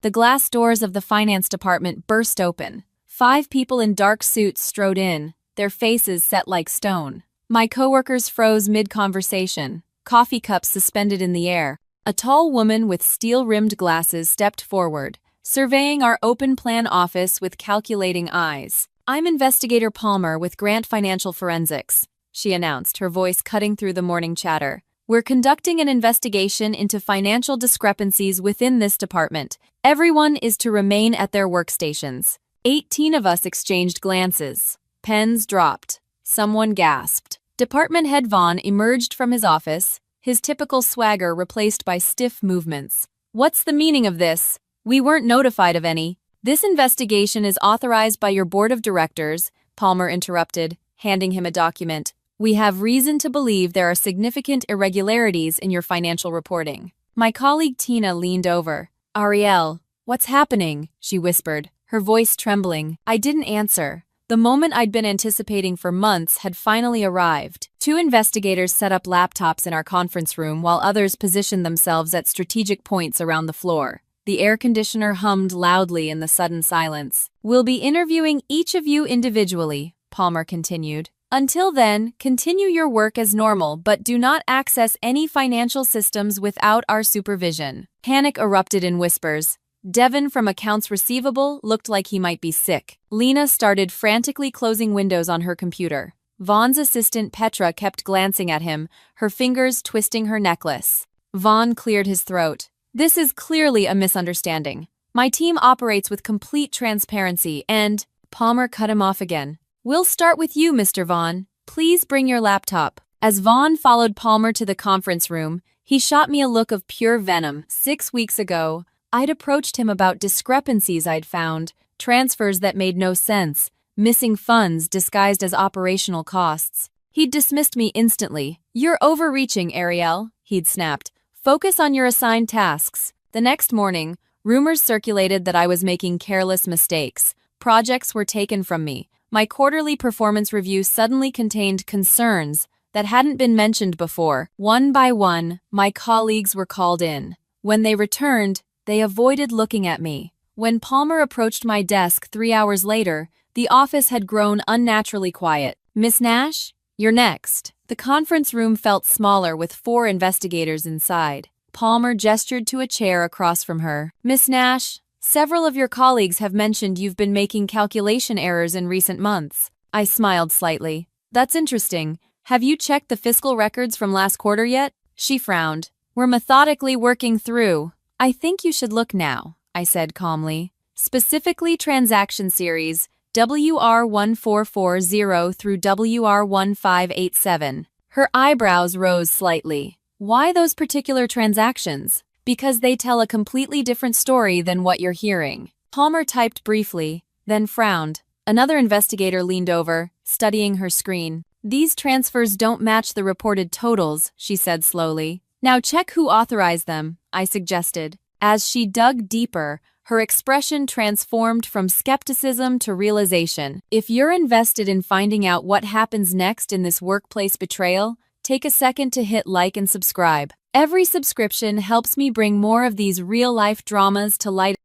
The glass doors of the finance department burst open. 5 people in dark suits strode in, their faces set like stone. My coworkers froze mid-conversation, coffee cups suspended in the air. A tall woman with steel-rimmed glasses stepped forward, surveying our open-plan office with calculating eyes. "I'm Investigator Palmer with Grant Financial Forensics," she announced, her voice cutting through the morning chatter. "We're conducting an investigation into financial discrepancies within this department. Everyone is to remain at their workstations." 18 of us exchanged glances. Pens dropped. Someone gasped. Department Head Vaughn emerged from his office, his typical swagger replaced by stiff movements. "What's the meaning of this? We weren't notified of any." "This investigation is authorized by your board of directors," Palmer interrupted, handing him a document. "We have reason to believe there are significant irregularities in your financial reporting." My colleague Tina leaned over. "Arielle, what's happening?" she whispered, her voice trembling. I didn't answer. The moment I'd been anticipating for months had finally arrived. 2 investigators set up laptops in our conference room while others positioned themselves at strategic points around the floor. The air conditioner hummed loudly in the sudden silence. "We'll be interviewing each of you individually," Palmer continued. "Until then, continue your work as normal, but do not access any financial systems without our supervision." Panic erupted in whispers. Devin from Accounts Receivable looked like he might be sick. Lena started frantically closing windows on her computer. Vaughn's assistant Petra kept glancing at him, her fingers twisting her necklace. Vaughn cleared his throat. "This is clearly a misunderstanding. My team operates with complete transparency and—" Palmer cut him off again. "We'll start with you, Mr. Vaughn. Please bring your laptop." As Vaughn followed Palmer to the conference room, he shot me a look of pure venom. 6 weeks ago, I'd approached him about discrepancies I'd found, transfers that made no sense, missing funds disguised as operational costs. He'd dismissed me instantly. "You're overreaching, Arielle," he'd snapped. "Focus on your assigned tasks." The next morning, rumors circulated that I was making careless mistakes. Projects were taken from me. My quarterly performance review suddenly contained concerns that hadn't been mentioned before. One by one, my colleagues were called in. When they returned, they avoided looking at me. When Palmer approached my desk 3 hours later, the office had grown unnaturally quiet. "Miss Nash, you're next." The conference room felt smaller with 4 investigators inside. Palmer gestured to a chair across from her. "Miss Nash, several of your colleagues have mentioned you've been making calculation errors in recent months." I smiled slightly. "That's interesting. Have you checked the fiscal records from last quarter yet?" She frowned. "We're methodically working through." "I think you should look now," I said calmly. "Specifically transaction series WR1440 through WR1587. Her eyebrows rose slightly. "Why those particular transactions?" "Because they tell a completely different story than what you're hearing." Palmer typed briefly, then frowned. Another investigator leaned over, studying her screen. "These transfers don't match the reported totals," she said slowly. "Now check who authorized them," I suggested. As she dug deeper, her expression transformed from skepticism to realization. "If you're invested in finding out what happens next in this workplace betrayal, take a second to hit like and subscribe. Every subscription helps me bring more of these real-life dramas to light,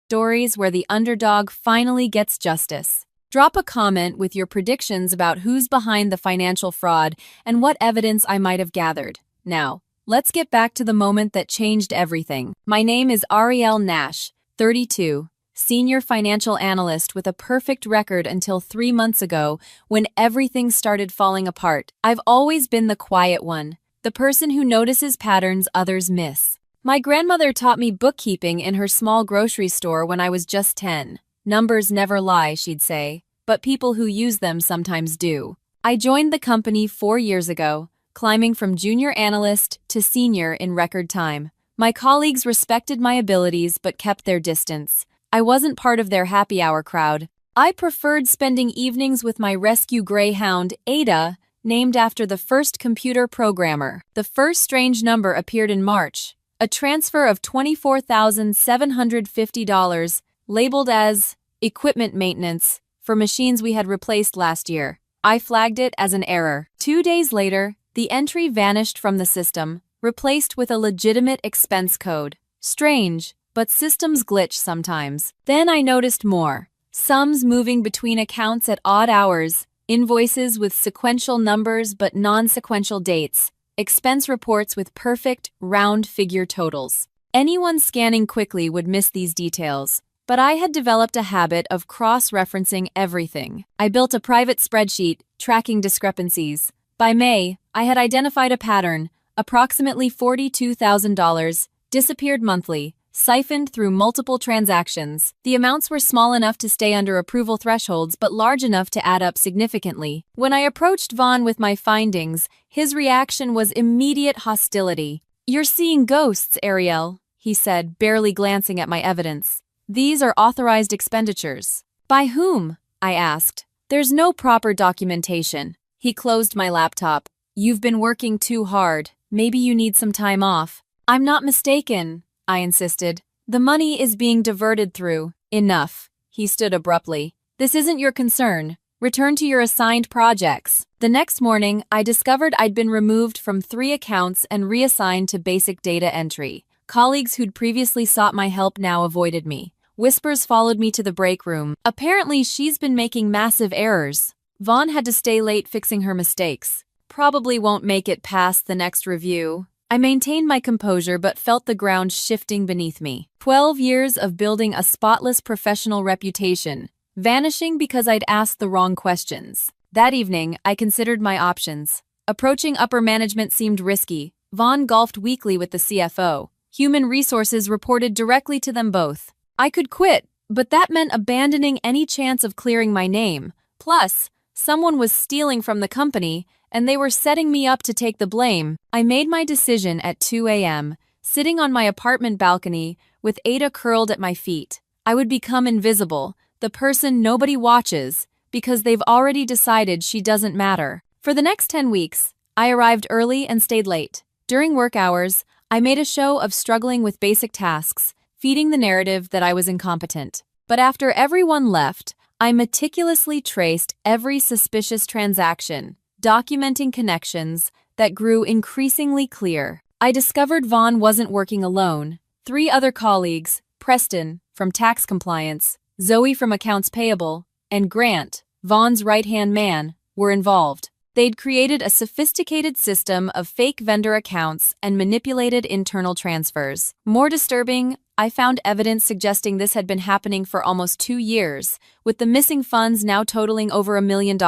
stories where the underdog finally gets justice." Drop a comment with your predictions about who's behind the financial fraud and what evidence I might have gathered. Now, let's get back to the moment that changed everything. My name is Arielle Nash, 32, senior financial analyst with a perfect record until 3 months ago when everything started falling apart. I've always been the quiet one, the person who notices patterns others miss. My grandmother taught me bookkeeping in her small grocery store when I was just 10. "Numbers never lie," she'd say, "but people who use them sometimes do." I joined the company 4 years ago, climbing from junior analyst to senior in record time. My colleagues respected my abilities but kept their distance. I wasn't part of their happy hour crowd. I preferred spending evenings with my rescue greyhound, Ada, named after the first computer programmer. The first strange number appeared in March, a transfer of $24,750, labeled as equipment maintenance for machines we had replaced last year. I flagged it as an error. 2 days later, the entry vanished from the system, replaced with a legitimate expense code. Strange, but systems glitch sometimes. Then I noticed more. Sums moving between accounts at odd hours, invoices with sequential numbers but non-sequential dates, expense reports with perfect, round figure totals. Anyone scanning quickly would miss these details, but I had developed a habit of cross-referencing everything. I built a private spreadsheet, tracking discrepancies. By May, I had identified a pattern: approximately $42,000, disappeared monthly, siphoned through multiple transactions. The amounts were small enough to stay under approval thresholds but large enough to add up significantly. When I approached Vaughn with my findings, his reaction was immediate hostility. "You're seeing ghosts, Arielle," he said, barely glancing at my evidence. "These are authorized expenditures." "By whom?" I asked. "There's no proper documentation." He closed my laptop. "You've been working too hard. Maybe you need some time off." "I'm not mistaken," I insisted. "The money is being diverted through." "Enough." He stood abruptly. "This isn't your concern. Return to your assigned projects." The next morning, I discovered I'd been removed from 3 accounts and reassigned to basic data entry. Colleagues who'd previously sought my help now avoided me. Whispers followed me to the break room. "Apparently, she's been making massive errors. Vaughn had to stay late fixing her mistakes. Probably won't make it past the next review." I maintained my composure but felt the ground shifting beneath me. 12 years of building a spotless professional reputation, vanishing because I'd asked the wrong questions. That evening, I considered my options. Approaching upper management seemed risky. Vaughn golfed weekly with the CFO. Human resources reported directly to them both. I could quit, but that meant abandoning any chance of clearing my name. Plus, someone was stealing from the company, and they were setting me up to take the blame. I made my decision at 2 a.m., sitting on my apartment balcony with Ada curled at my feet. I would become invisible, the person nobody watches, because they've already decided she doesn't matter. For the next 10 weeks, I arrived early and stayed late. During work hours, I made a show of struggling with basic tasks, feeding the narrative that I was incompetent. But after everyone left, I meticulously traced every suspicious transaction, documenting connections that grew increasingly clear. I discovered Vaughn wasn't working alone. 3 other colleagues, Preston, from tax compliance, Zoe from accounts payable, and Grant, Vaughn's right-hand man, were involved. They'd created a sophisticated system of fake vendor accounts and manipulated internal transfers. More disturbing, I found evidence suggesting this had been happening for almost 2 years, with the missing funds now totaling over $1 million.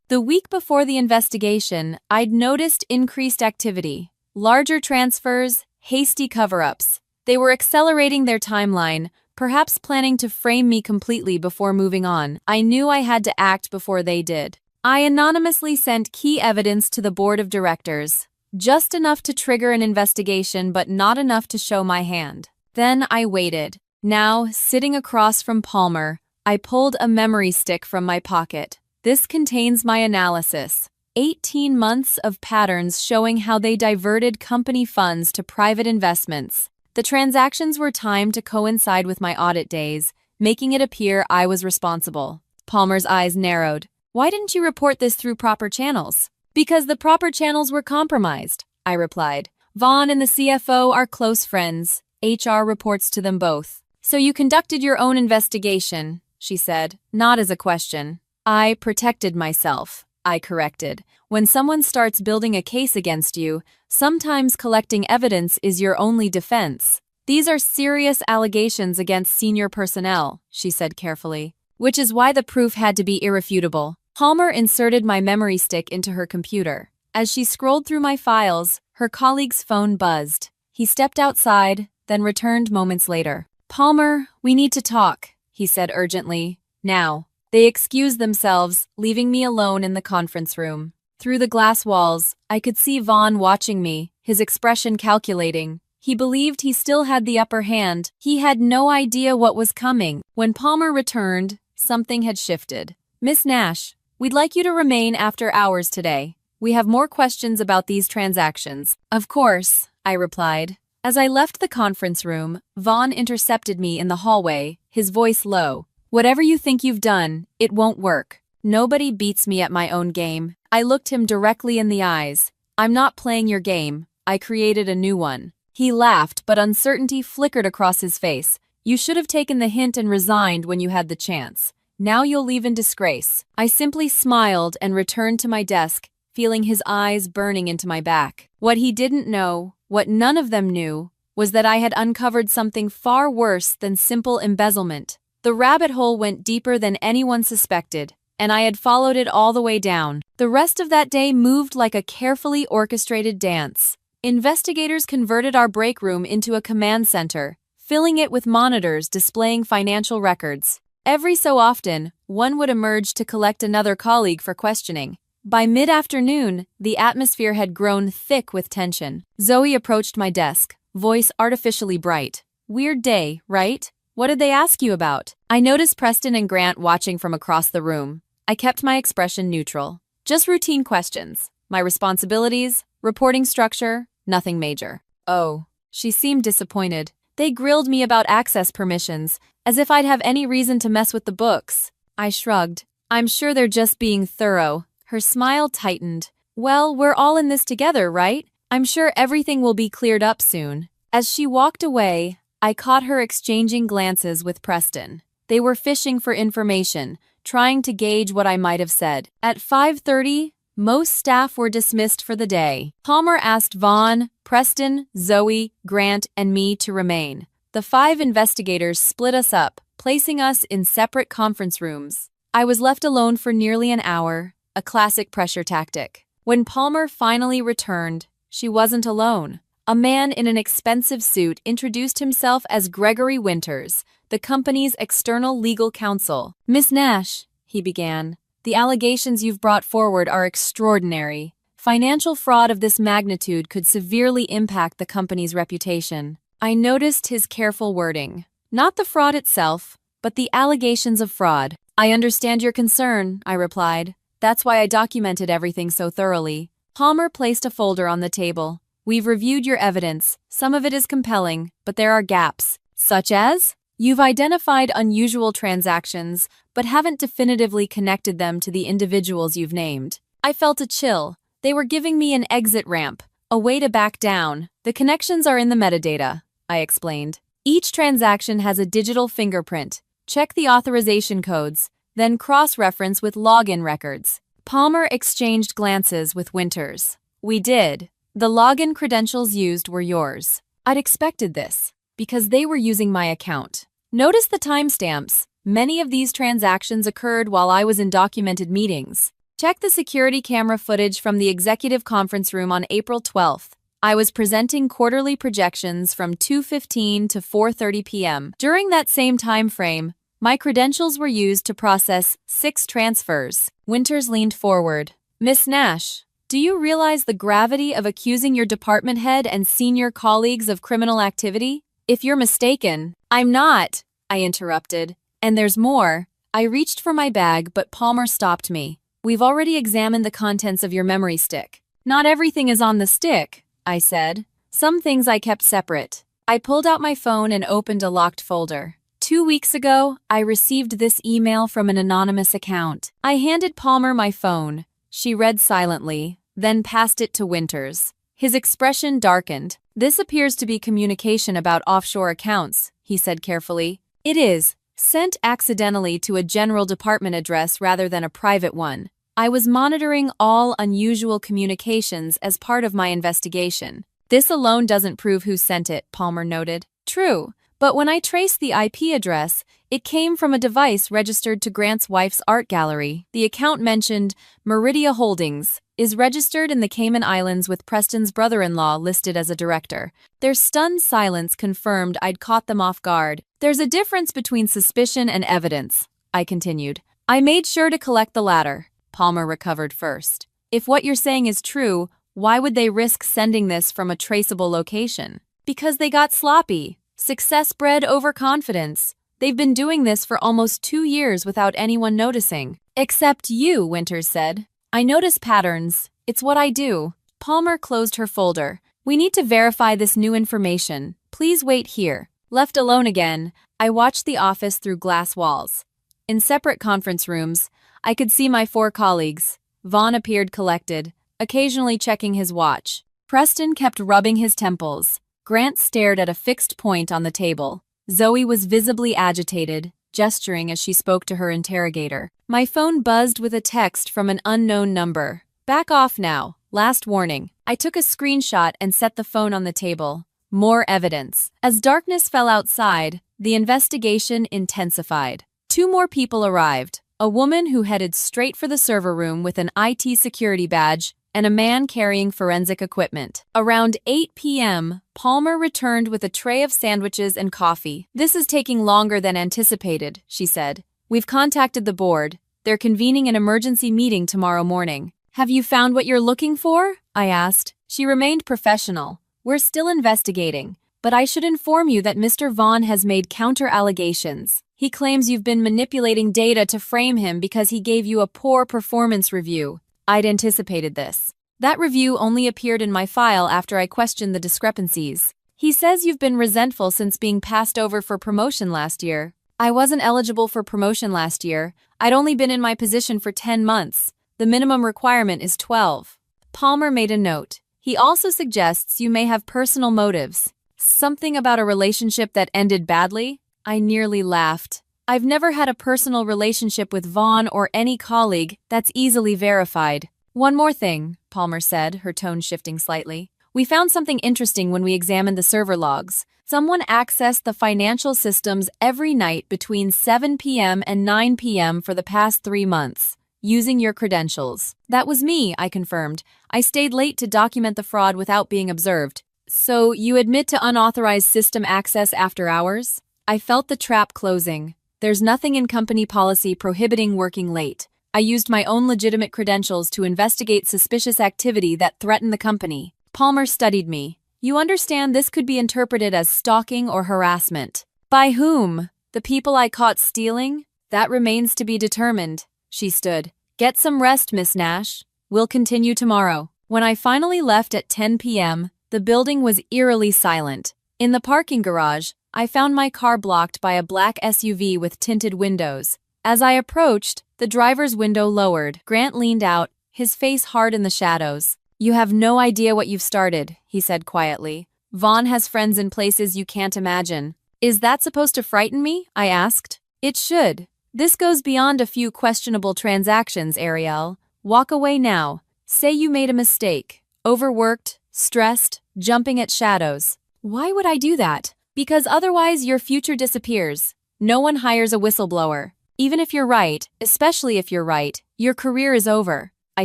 The week before the investigation, I'd noticed increased activity. Larger transfers, hasty cover-ups. They were accelerating their timeline, perhaps planning to frame me completely before moving on. I knew I had to act before they did. I anonymously sent key evidence to the board of directors, just enough to trigger an investigation but not enough to show my hand. Then I waited. Now, sitting across from Palmer, I pulled a memory stick from my pocket. This contains my analysis. 18 months of patterns showing how they diverted company funds to private investments. The transactions were timed to coincide with my audit days, making it appear I was responsible. Palmer's eyes narrowed. "Why didn't you report this through proper channels?" "Because the proper channels were compromised," I replied. "Vaughn and the CFO are close friends. HR reports to them both." "So you conducted your own investigation," she said, not as a question. "I protected myself," I corrected. "When someone starts building a case against you, sometimes collecting evidence is your only defense." "These are serious allegations against senior personnel," she said carefully, "which is why the proof had to be irrefutable." Palmer inserted my memory stick into her computer. As she scrolled through my files, her colleague's phone buzzed. He stepped outside, then returned moments later. "Palmer, we need to talk," he said urgently. "Now." They excused themselves, leaving me alone in the conference room. Through the glass walls, I could see Vaughn watching me, his expression calculating. He believed he still had the upper hand. He had no idea what was coming. When Palmer returned, something had shifted. "Miss Nash, we'd like you to remain after hours today. We have more questions about these transactions." "Of course," I replied. As I left the conference room, Vaughn intercepted me in the hallway, his voice low. "Whatever you think you've done, it won't work. Nobody beats me at my own game." I looked him directly in the eyes. "I'm not playing your game. I created a new one." He laughed, but uncertainty flickered across his face. You should have taken the hint and resigned when you had the chance. Now you'll leave in disgrace. I simply smiled and returned to my desk, feeling his eyes burning into my back. What he didn't know, what none of them knew, was that I had uncovered something far worse than simple embezzlement. The rabbit hole went deeper than anyone suspected, and I had followed it all the way down. The rest of that day moved like a carefully orchestrated dance. Investigators converted our break room into a command center, filling it with monitors displaying financial records. Every so often, one would emerge to collect another colleague for questioning. By mid-afternoon, the atmosphere had grown thick with tension. Zoe approached my desk, voice artificially bright. Weird day, right? What did they ask you about? I noticed Preston and Grant watching from across the room. I kept my expression neutral. Just routine questions. My responsibilities, reporting structure, nothing major. Oh, she seemed disappointed. They grilled me about access permissions, as if I'd have any reason to mess with the books. I shrugged. I'm sure they're just being thorough. Her smile tightened. Well, we're all in this together, right? I'm sure everything will be cleared up soon. As she walked away, I caught her exchanging glances with Preston. They were fishing for information, trying to gauge what I might have said. At 5:30, most staff were dismissed for the day. Palmer asked Vaughn, Preston, Zoe, Grant, and me to remain. The 5 investigators split us up, placing us in separate conference rooms. I was left alone for nearly an hour, a classic pressure tactic. When Palmer finally returned, she wasn't alone. A man in an expensive suit introduced himself as Gregory Winters, the company's external legal counsel. Miss Nash, he began, the allegations you've brought forward are extraordinary. Financial fraud of this magnitude could severely impact the company's reputation. I noticed his careful wording. Not the fraud itself, but the allegations of fraud. I understand your concern, I replied. That's why I documented everything so thoroughly. Palmer placed a folder on the table. We've reviewed your evidence. Some of it is compelling, but there are gaps. Such as? You've identified unusual transactions, but haven't definitively connected them to the individuals you've named. I felt a chill. They were giving me an exit ramp, a way to back down. The connections are in the metadata, I explained. Each transaction has a digital fingerprint. Check the authorization codes, then cross-reference with login records. Palmer exchanged glances with Winters. We did. The login credentials used were yours. I'd expected this, because they were using my account. Notice the timestamps. Many of these transactions occurred while I was in documented meetings. Check the security camera footage from the executive conference room on April 12th. I was presenting quarterly projections from 2:15 to 4:30 p.m. During that same time frame, my credentials were used to process 6 transfers. Winters leaned forward. Miss Nash, do you realize the gravity of accusing your department head and senior colleagues of criminal activity? If you're mistaken, I'm not, I interrupted. And there's more. I reached for my bag, but Palmer stopped me. We've already examined the contents of your memory stick. Not everything is on the stick, I said. Some things I kept separate. I pulled out my phone and opened a locked folder. 2 weeks ago, I received this email from an anonymous account. I handed Palmer my phone. She read silently, then passed it to Winters. His expression darkened. This appears to be communication about offshore accounts, he said carefully. It is. Sent accidentally to a general department address rather than a private one. I was monitoring all unusual communications as part of my investigation. This alone doesn't prove who sent it, Palmer noted. True, but when I traced the IP address, it came from a device registered to Grant's wife's art gallery. The account mentioned Meridia Holdings, is registered in the Cayman Islands with Preston's brother-in-law listed as a director. Their stunned silence confirmed I'd caught them off guard. There's a difference between suspicion and evidence, I continued. I made sure to collect the latter. Palmer recovered first. If what you're saying is true, why would they risk sending this from a traceable location? Because they got sloppy. Success bred overconfidence. They've been doing this for almost 2 years without anyone noticing. Except you, Winters said. I notice patterns. It's what I do. Palmer closed her folder. We need to verify this new information. Please wait here. Left alone again, I watched the office through glass walls. In separate conference rooms, I could see my 4 colleagues. Vaughn appeared collected, occasionally checking his watch. Preston kept rubbing his temples. Grant stared at a fixed point on the table. Zoe was visibly agitated, gesturing as she spoke to her interrogator. My phone buzzed with a text from an unknown number. Back off now. Last warning. I took a screenshot and set the phone on the table. More evidence. As darkness fell outside, the investigation intensified. 2 more people arrived. A woman who headed straight for the server room with an IT security badge, and a man carrying forensic equipment. Around 8 p.m., Palmer returned with a tray of sandwiches and coffee. This is taking longer than anticipated, she said. We've contacted the board. They're convening an emergency meeting tomorrow morning. Have you found what you're looking for? I asked. She remained professional. We're still investigating, but I should inform you that Mr. Vaughn has made counter-allegations. He claims you've been manipulating data to frame him because he gave you a poor performance review. I'd anticipated this. That review only appeared in my file after I questioned the discrepancies. He says you've been resentful since being passed over for promotion last year. I wasn't eligible for promotion last year. I'd only been in my position for 10 months. The minimum requirement is 12. Palmer made a note. He also suggests you may have personal motives. Something about a relationship that ended badly? I nearly laughed. I've never had a personal relationship with Vaughn or any colleague that's easily verified. One more thing, Palmer said, her tone shifting slightly. We found something interesting when we examined the server logs. Someone accessed the financial systems every night between 7 p.m. and 9 p.m. for the past 3 months, using your credentials. That was me, I confirmed. I stayed late to document the fraud without being observed. So you admit to unauthorized system access after hours? I felt the trap closing. There's nothing in company policy prohibiting working late. I used my own legitimate credentials to investigate suspicious activity that threatened the company. Palmer studied me. You understand this could be interpreted as stalking or harassment. By whom? The people I caught stealing? That remains to be determined. She stood. Get some rest, Miss Nash. We'll continue tomorrow. When I finally left at 10 p.m., the building was eerily silent. In the parking garage, I found my car blocked by a black SUV with tinted windows. As I approached, the driver's window lowered. Grant leaned out, his face hard in the shadows. You have no idea what you've started, he said quietly. Vaughn has friends in places you can't imagine. Is that supposed to frighten me? I asked. It should. This goes beyond a few questionable transactions, Arielle. Walk away now. Say you made a mistake. Overworked, stressed, jumping at shadows. Why would I do that? Because otherwise your future disappears. No one hires a whistleblower. Even if you're right, especially if you're right, your career is over. I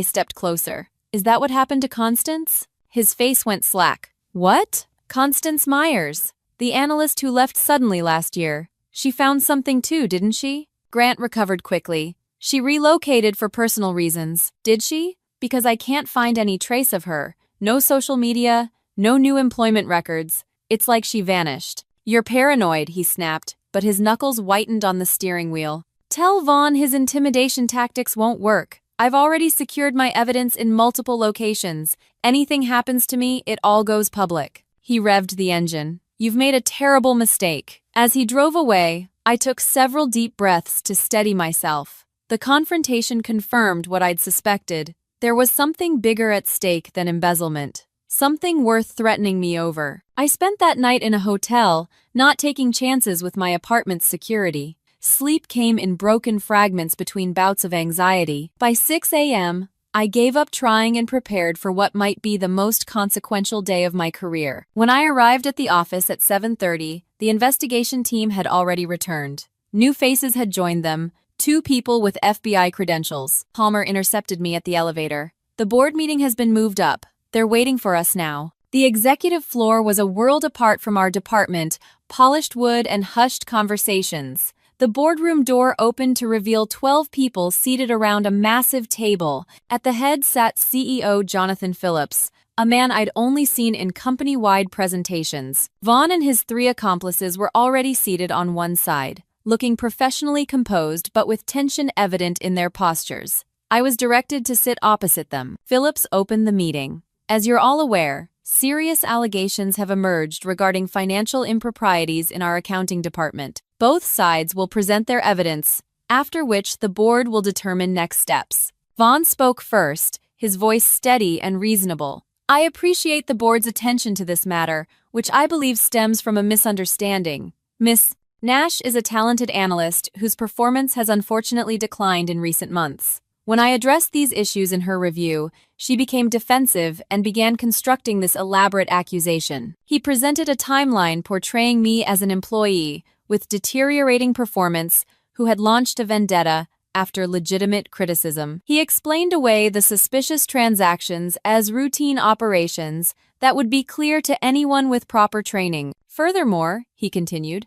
stepped closer. Is that what happened to Constance? His face went slack. What? Constance Myers. The analyst who left suddenly last year. She found something too, didn't she? Grant recovered quickly. She relocated for personal reasons. Did she? Because I can't find any trace of her. No social media, no new employment records. It's like she vanished. You're paranoid, he snapped, but his knuckles whitened on the steering wheel. Tell Vaughn his intimidation tactics won't work. I've already secured my evidence in multiple locations. Anything happens to me, it all goes public. He revved the engine. You've made a terrible mistake. As he drove away, I took several deep breaths to steady myself. The confrontation confirmed what I'd suspected. There was something bigger at stake than embezzlement. Something worth threatening me over. I spent that night in a hotel, not taking chances with my apartment's security. Sleep came in broken fragments between bouts of anxiety. By 6 a.m., I gave up trying and prepared for what might be the most consequential day of my career. When I arrived at the office at 7:30, the investigation team had already returned. New faces had joined them, 2 people with FBI credentials. Palmer intercepted me at the elevator. The board meeting has been moved up. They're waiting for us now. The executive floor was a world apart from our department, polished wood and hushed conversations. The boardroom door opened to reveal 12 people seated around a massive table. At the head sat CEO Jonathan Phillips, a man I'd only seen in company-wide presentations. Vaughn and his 3 accomplices were already seated on one side, looking professionally composed but with tension evident in their postures. I was directed to sit opposite them. Phillips opened the meeting. As you're all aware, serious allegations have emerged regarding financial improprieties in our accounting department. Both sides will present their evidence, after which the board will determine next steps. Vaughn spoke first, his voice steady and reasonable. I appreciate the board's attention to this matter, which I believe stems from a misunderstanding. Miss Nash is a talented analyst whose performance has unfortunately declined in recent months. When I addressed these issues in her review, she became defensive and began constructing this elaborate accusation. He presented a timeline portraying me as an employee with deteriorating performance who had launched a vendetta after legitimate criticism. He explained away the suspicious transactions as routine operations that would be clear to anyone with proper training. Furthermore, he continued,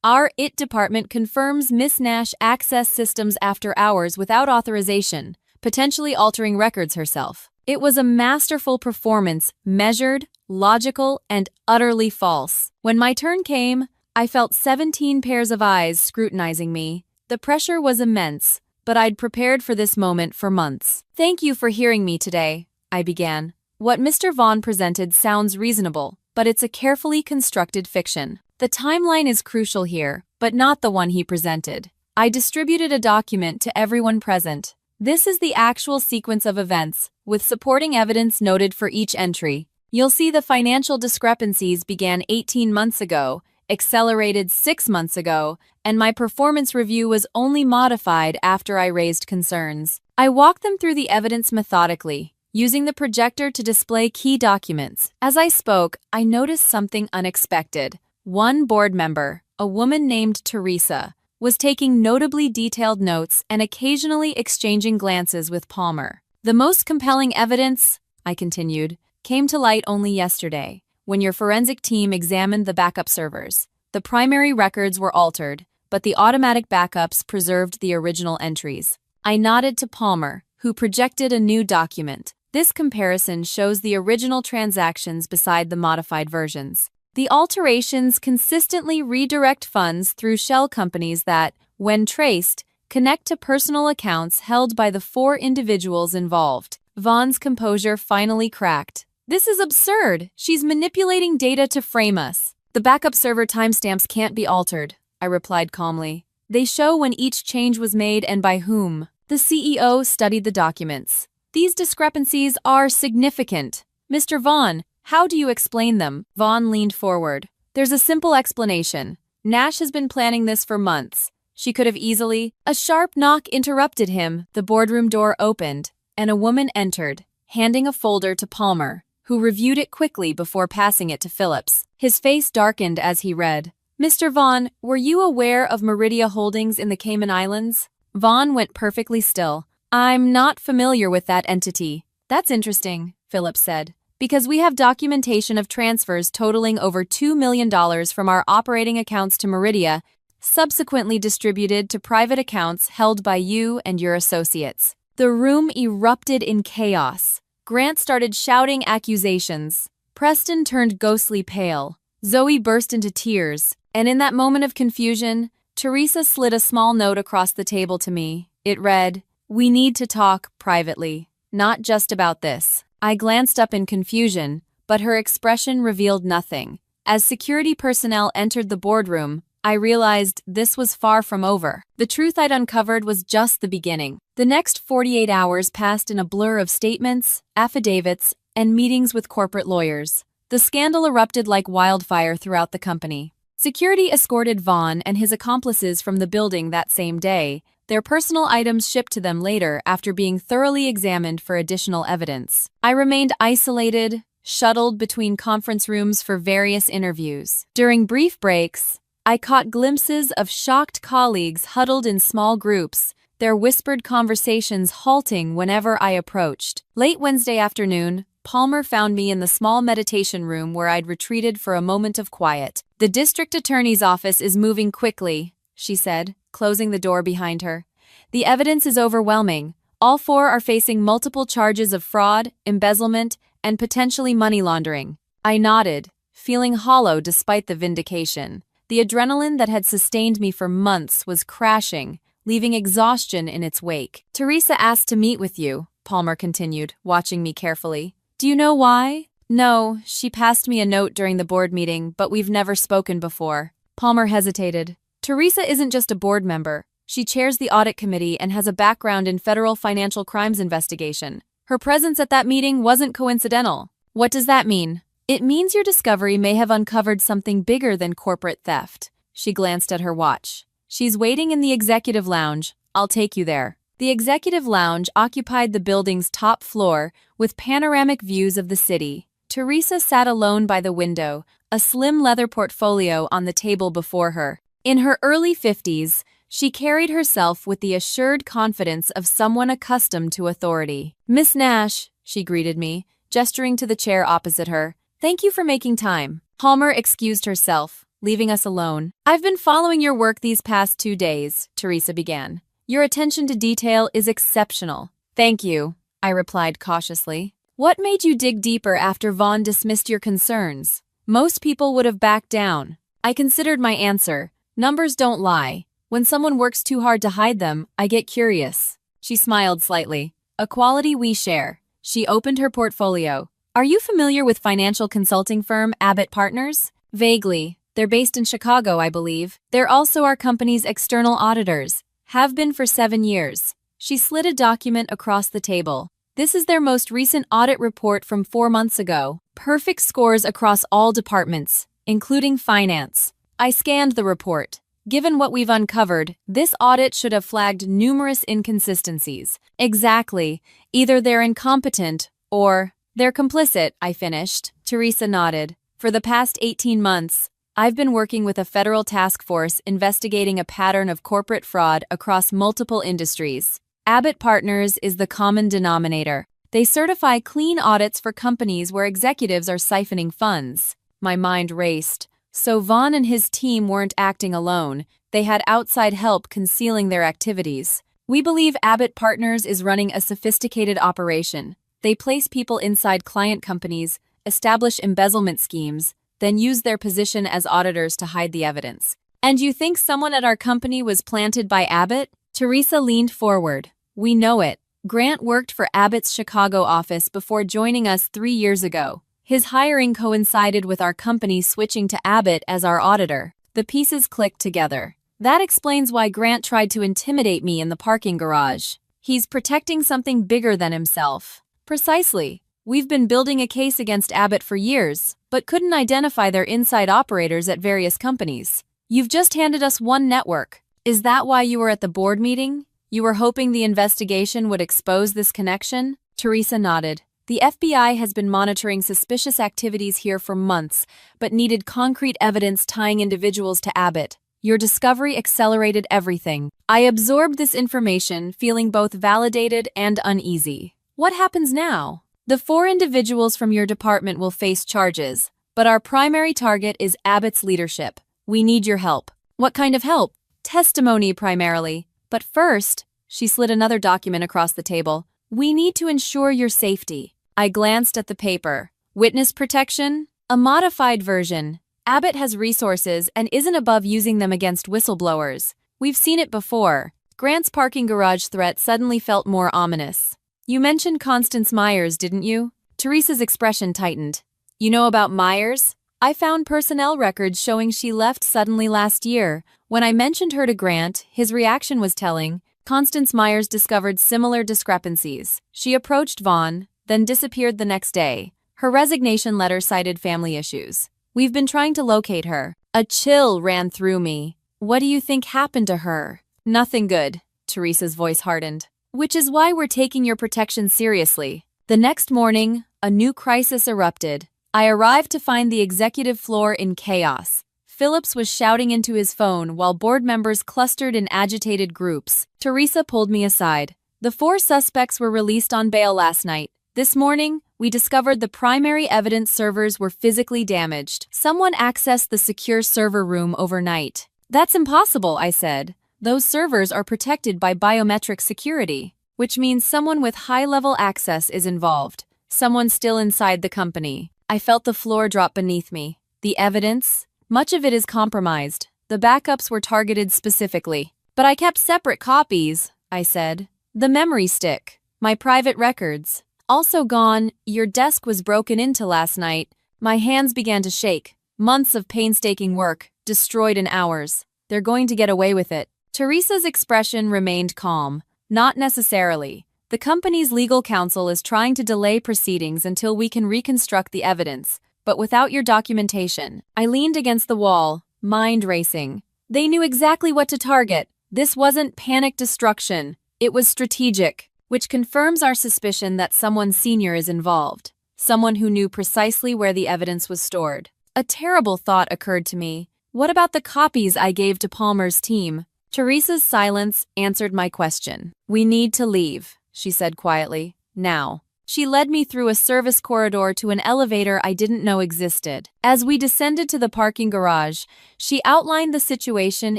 our IT department confirms Miss Nash accessed systems after hours without authorization, potentially altering records herself. It was a masterful performance, measured, logical, and utterly false. When my turn came, I felt 17 pairs of eyes scrutinizing me. The pressure was immense, but I'd prepared for this moment for months. Thank you for hearing me today, I began. What Mr. Vaughn presented sounds reasonable, but it's a carefully constructed fiction. The timeline is crucial here, but not the one he presented. I distributed a document to everyone present. This is the actual sequence of events, with supporting evidence noted for each entry. You'll see the financial discrepancies began 18 months ago, accelerated 6 months ago, and my performance review was only modified after I raised concerns. I walked them through the evidence methodically, using the projector to display key documents. As I spoke, I noticed something unexpected. One board member, a woman named Teresa, was taking notably detailed notes and occasionally exchanging glances with Palmer. The most compelling evidence, I continued, came to light only yesterday, when your forensic team examined the backup servers. The primary records were altered, but the automatic backups preserved the original entries. I nodded to Palmer, who projected a new document. This comparison shows the original transactions beside the modified versions. The alterations consistently redirect funds through shell companies that, when traced, connect to personal accounts held by the 4 individuals involved. Vaughn's composure finally cracked. This is absurd. She's manipulating data to frame us. The backup server timestamps can't be altered, I replied calmly. They show when each change was made and by whom. The CEO studied the documents. These discrepancies are significant. Mr. Vaughn, how do you explain them? Vaughn leaned forward. There's a simple explanation. Nash has been planning this for months. She could have easily— A sharp knock interrupted him. The boardroom door opened, and a woman entered, handing a folder to Palmer, who reviewed it quickly before passing it to Phillips. His face darkened as he read. Mr. Vaughn, were you aware of Meridia Holdings in the Cayman Islands? Vaughn went perfectly still. I'm not familiar with that entity. That's interesting, Phillips said, because we have documentation of transfers totaling over $2 million from our operating accounts to Meridia, subsequently distributed to private accounts held by you and your associates. The room erupted in chaos. Grant started shouting accusations. Preston turned ghostly pale. Zoe burst into tears. And in that moment of confusion, Teresa slid a small note across the table to me. It read, "We need to talk privately, not just about this." I glanced up in confusion, but her expression revealed nothing. As security personnel entered the boardroom, I realized this was far from over. The truth I'd uncovered was just the beginning. The next 48 hours passed in a blur of statements, affidavits, and meetings with corporate lawyers. The scandal erupted like wildfire throughout the company. Security escorted Vaughn and his accomplices from the building that same day, their personal items shipped to them later after being thoroughly examined for additional evidence. I remained isolated, shuttled between conference rooms for various interviews. During brief breaks, I caught glimpses of shocked colleagues huddled in small groups, their whispered conversations halting whenever I approached. Late Wednesday afternoon, Palmer found me in the small meditation room where I'd retreated for a moment of quiet. "The district attorney's office is moving quickly," she said, closing the door behind her. "The evidence is overwhelming. All 4 are facing multiple charges of fraud, embezzlement, and potentially money laundering." I nodded, feeling hollow despite the vindication. The adrenaline that had sustained me for months was crashing, leaving exhaustion in its wake. "Teresa asked to meet with you," Palmer continued, watching me carefully. "Do you know why?" "No, she passed me a note during the board meeting, but we've never spoken before." Palmer hesitated. "Teresa isn't just a board member. She chairs the audit committee and has a background in federal financial crimes investigation. Her presence at that meeting wasn't coincidental." What does that mean? It means your discovery may have uncovered something bigger than corporate theft. She glanced at her watch. She's waiting in the executive lounge. I'll take you there. The executive lounge occupied the building's top floor with panoramic views of the city. Teresa sat alone by the window, a slim leather portfolio on the table before her. In her early 50s, she carried herself with the assured confidence of someone accustomed to authority. "Miss Nash," she greeted me, gesturing to the chair opposite her. "Thank you for making time." Palmer excused herself, leaving us alone. "I've been following your work these past 2 days," Teresa began. "Your attention to detail is exceptional." "Thank you," I replied cautiously. "What made you dig deeper after Vaughn dismissed your concerns? Most people would have backed down." I considered my answer. Numbers don't lie. When someone works too hard to hide them, I get curious. She smiled slightly. "A quality we share." She opened her portfolio. "Are you familiar with financial consulting firm Abbott Partners?" "Vaguely. They're based in Chicago, I believe. They're also our company's external auditors. Have been for 7 years." She slid a document across the table. "This is their most recent audit report from 4 months ago. Perfect scores across all departments, including finance." I scanned the report. Given what we've uncovered, this audit should have flagged numerous inconsistencies. "Exactly. Either they're incompetent or they're complicit," I finished. Teresa nodded. "For the past 18 months, I've been working with a federal task force investigating a pattern of corporate fraud across multiple industries. Abbott Partners is the common denominator. They certify clean audits for companies where executives are siphoning funds." My mind raced. So Vaughn and his team weren't acting alone. They had outside help concealing their activities. "We believe Abbott Partners is running a sophisticated operation. They place people inside client companies, establish embezzlement schemes, then use their position as auditors to hide the evidence." "And you think someone at our company was planted by Abbott?" Teresa leaned forward. "We know it. Grant worked for Abbott's Chicago office before joining us 3 years ago. His hiring coincided with our company switching to Abbott as our auditor." The pieces clicked together. "That explains why Grant tried to intimidate me in the parking garage. He's protecting something bigger than himself." "Precisely. We've been building a case against Abbott for years, but couldn't identify their inside operators at various companies. You've just handed us one network. Is that why you were at the board meeting? You were hoping the investigation would expose this connection?" Teresa nodded. "The FBI has been monitoring suspicious activities here for months, but needed concrete evidence tying individuals to Abbott. Your discovery accelerated everything." I absorbed this information, feeling both validated and uneasy. "What happens now?" "The 4 individuals from your department will face charges, but our primary target is Abbott's leadership. We need your help." "What kind of help?" "Testimony primarily. But first," she slid another document across the table, "we need to ensure your safety." I glanced at the paper. "Witness protection? A modified version. Abbott has resources and isn't above using them against whistleblowers. We've seen it before." Grant's parking garage threat suddenly felt more ominous. "You mentioned Constance Myers, didn't you?" Teresa's expression tightened. "You know about Myers? I found personnel records showing she left suddenly last year. When I mentioned her to Grant, his reaction was telling. Constance Myers discovered similar discrepancies. She approached Vaughn, then disappeared the next day. Her resignation letter cited family issues. We've been trying to locate her." A chill ran through me. "What do you think happened to her?" "Nothing good." Teresa's voice hardened. "Which is why we're taking your protection seriously." The next morning, a new crisis erupted. I arrived to find the executive floor in chaos. Phillips was shouting into his phone while board members clustered in agitated groups. Teresa pulled me aside. "The 4 suspects were released on bail last night. This morning, we discovered the primary evidence servers were physically damaged. Someone accessed the secure server room overnight." "That's impossible," I said. "Those servers are protected by biometric security." "Which means someone with high-level access is involved. Someone still inside the company." I felt the floor drop beneath me. "The evidence? Much of it is compromised. The backups were targeted specifically." "But I kept separate copies," I said. "The memory stick. My private records. Also gone. Your desk was broken into last night." My hands began to shake. Months of painstaking work, destroyed in hours. "They're going to get away with it." Teresa's expression remained calm. "Not necessarily. The company's legal counsel is trying to delay proceedings until we can reconstruct the evidence, but without your documentation. I leaned against the wall, mind racing. They knew exactly what to target. This wasn't panic destruction. It was strategic, which confirms our suspicion that someone senior is involved. Someone who knew precisely where the evidence was stored. A terrible thought occurred to me. What about the copies I gave to Palmer's team? Teresa's silence answered my question. We need to leave, she said quietly. Now. She led me through a service corridor to an elevator I didn't know existed. As we descended to the parking garage, she outlined the situation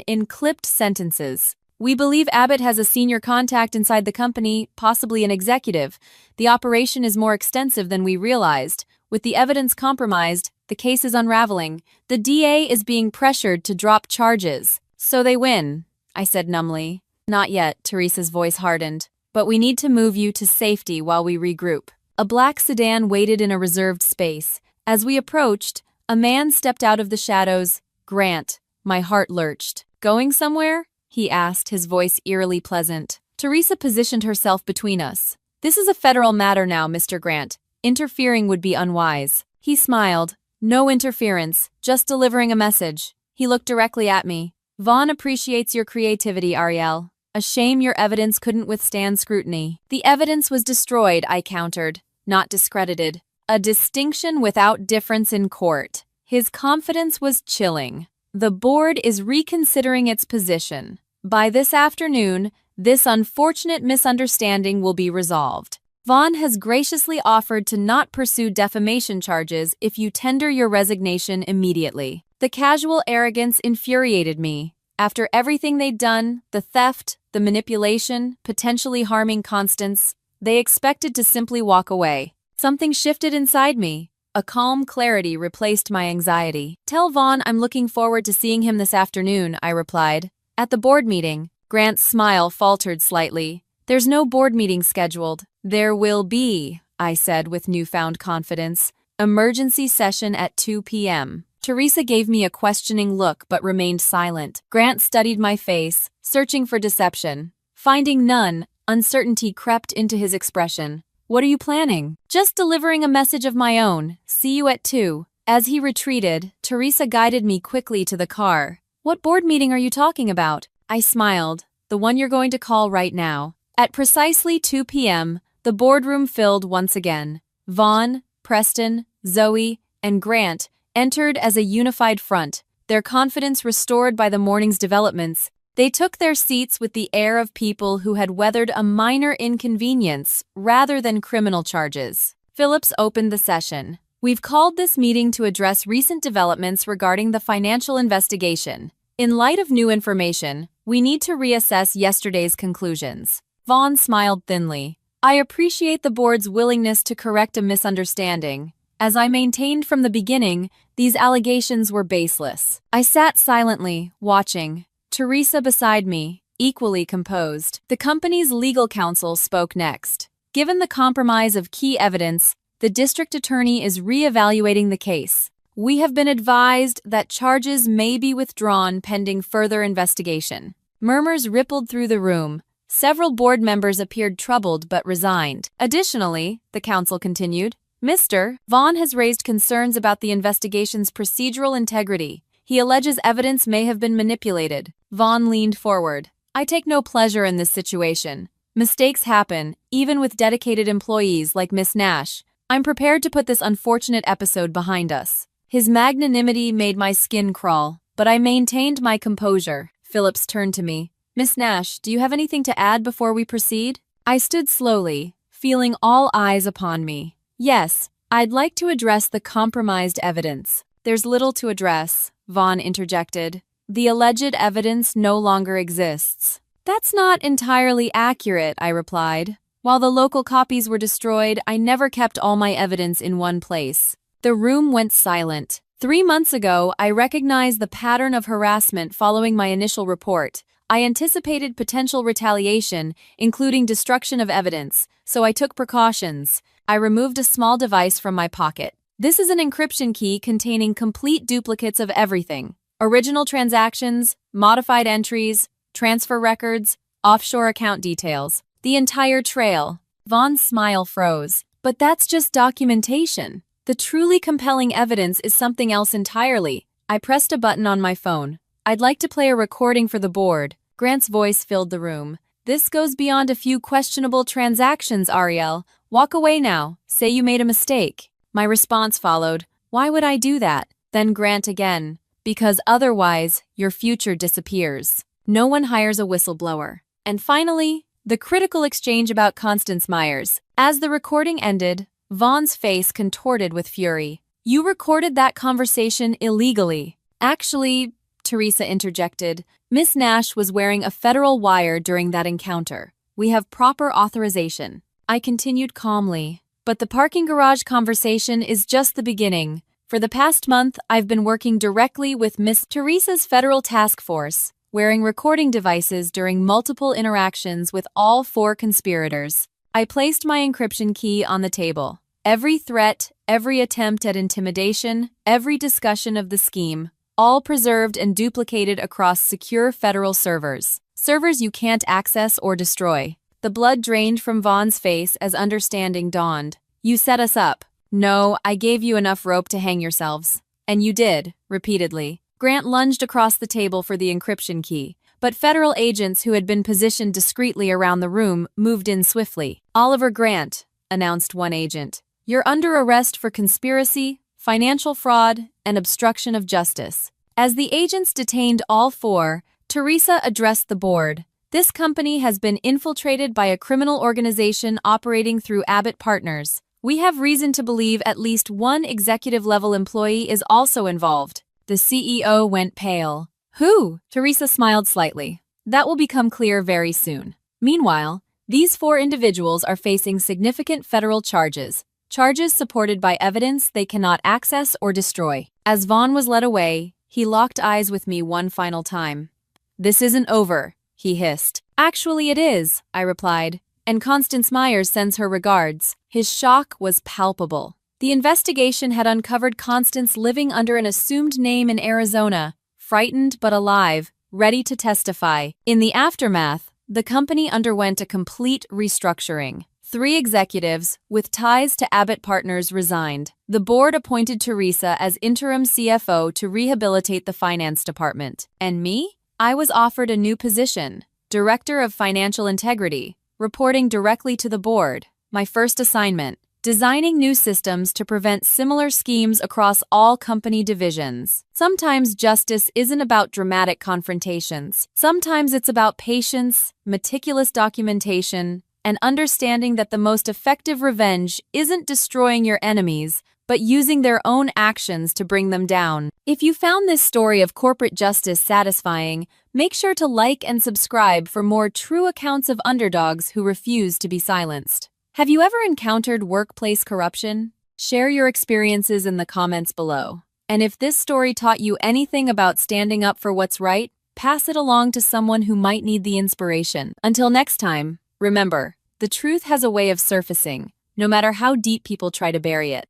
in clipped sentences. We believe Abbott has a senior contact inside the company, possibly an executive. The operation is more extensive than we realized. With the evidence compromised, the case is unraveling. The DA is being pressured to drop charges. So they win, I said numbly. Not yet, Teresa's voice hardened. But we need to move you to safety while we regroup. A black sedan waited in a reserved space. As we approached, a man stepped out of the shadows. Grant. My heart lurched. Going somewhere? He asked, his voice eerily pleasant. Teresa positioned herself between us. This is a federal matter now, Mr. Grant. Interfering would be unwise. He smiled. No interference, just delivering a message. He looked directly at me. Vaughn appreciates your creativity, Arielle. A shame your evidence couldn't withstand scrutiny. The evidence was destroyed, I countered, not discredited. A distinction without difference in court. His confidence was chilling. The board is reconsidering its position. By this afternoon, this unfortunate misunderstanding will be resolved. Vaughn has graciously offered to not pursue defamation charges if you tender your resignation immediately. The casual arrogance infuriated me. After everything they'd done, the theft, the manipulation, potentially harming Constance, they expected to simply walk away. Something shifted inside me. A calm clarity replaced my anxiety. Tell Vaughn I'm looking forward to seeing him this afternoon, I replied. At the board meeting. Grant's smile faltered slightly. There's no board meeting scheduled. There will be, I said with newfound confidence. Emergency session at 2 p.m. Teresa gave me a questioning look but remained silent. Grant studied my face, searching for deception. Finding none, uncertainty crept into his expression. What are you planning? Just delivering a message of my own. See you at 2. As he retreated, Teresa guided me quickly to the car. What board meeting are you talking about? I smiled. The one you're going to call right now. At precisely 2 p.m., the boardroom filled once again. Vaughn, Preston, Zoe, and Grant entered as a unified front, their confidence restored by the morning's developments. They took their seats with the air of people who had weathered a minor inconvenience rather than criminal charges. Phillips opened the session. We've called this meeting to address recent developments regarding the financial investigation. In light of new information, we need to reassess yesterday's conclusions. Vaughn smiled thinly. I appreciate the board's willingness to correct a misunderstanding. As I maintained from the beginning, these allegations were baseless. I sat silently, watching. Teresa beside me, equally composed. The company's legal counsel spoke next. Given the compromise of key evidence, the district attorney is re-evaluating the case. We have been advised that charges may be withdrawn pending further investigation. Murmurs rippled through the room. Several board members appeared troubled but resigned. Additionally, the counsel continued, Mr. Vaughn has raised concerns about the investigation's procedural integrity. He alleges evidence may have been manipulated. Vaughn leaned forward. I take no pleasure in this situation. Mistakes happen, even with dedicated employees like Miss Nash. I'm prepared to put this unfortunate episode behind us. His magnanimity made my skin crawl, but I maintained my composure. Phillips turned to me. Miss Nash, do you have anything to add before we proceed? I stood slowly, feeling all eyes upon me. Yes, I'd like to address the compromised evidence. There's little to address, Vaughn interjected. The alleged evidence no longer exists. That's not entirely accurate, I replied. While the local copies were destroyed, I never kept all my evidence in one place. The room went silent. 3 months ago, I recognized the pattern of harassment following my initial report. I anticipated potential retaliation, including destruction of evidence, so I took precautions. I removed a small device from my pocket. This is an encryption key containing complete duplicates of everything. Original transactions, modified entries, transfer records, offshore account details. The entire trail. Vaughn's smile froze. But that's just documentation. The truly compelling evidence is something else entirely. I pressed a button on my phone. I'd like to play a recording for the board. Grant's voice filled the room. This goes beyond a few questionable transactions, Arielle. Walk away now. Say you made a mistake. My response followed. Why would I do that? Then Grant again. Because otherwise, your future disappears. No one hires a whistleblower. And finally, the critical exchange about Constance Myers. As the recording ended, Vaughn's face contorted with fury. You recorded that conversation illegally. Actually, Teresa interjected, Miss Nash was wearing a federal wire during that encounter. We have proper authorization. I continued calmly. But the parking garage conversation is just the beginning. For the past month, I've been working directly with Miss Teresa's federal task force, wearing recording devices during multiple interactions with all 4 conspirators. I placed my encryption key on the table. Every threat, every attempt at intimidation, every discussion of the scheme, all preserved and duplicated across secure federal servers. Servers you can't access or destroy. The blood drained from Vaughn's face as understanding dawned. You set us up. No, I gave you enough rope to hang yourselves. And you did, repeatedly. Grant lunged across the table for the encryption key, but federal agents who had been positioned discreetly around the room moved in swiftly. Oliver Grant, announced one agent. You're under arrest for conspiracy, financial fraud, and obstruction of justice. As the agents detained all 4, Teresa addressed the board. This company has been infiltrated by a criminal organization operating through Abbott Partners. We have reason to believe at least one executive-level employee is also involved. The CEO went pale. Who? Teresa smiled slightly. That will become clear very soon. Meanwhile, these 4 individuals are facing significant federal charges. Charges supported by evidence they cannot access or destroy. As Vaughn was led away, he locked eyes with me one final time. This isn't over, he hissed. Actually it is, I replied, and Constance Myers sends her regards. His shock was palpable. The investigation had uncovered Constance living under an assumed name in Arizona, frightened but alive, ready to testify. In the aftermath, the company underwent a complete restructuring. 3 executives with ties to Abbott Partners resigned. The board appointed Teresa as interim CFO to rehabilitate the finance department. And me? I was offered a new position, Director of Financial Integrity, reporting directly to the board. My first assignment, designing new systems to prevent similar schemes across all company divisions. Sometimes justice isn't about dramatic confrontations. Sometimes it's about patience, meticulous documentation, and understanding that the most effective revenge isn't destroying your enemies, but using their own actions to bring them down. If you found this story of corporate justice satisfying, make sure to like and subscribe for more true accounts of underdogs who refuse to be silenced. Have you ever encountered workplace corruption? Share your experiences in the comments below. And if this story taught you anything about standing up for what's right, pass it along to someone who might need the inspiration. Until next time, remember, the truth has a way of surfacing, no matter how deep people try to bury it.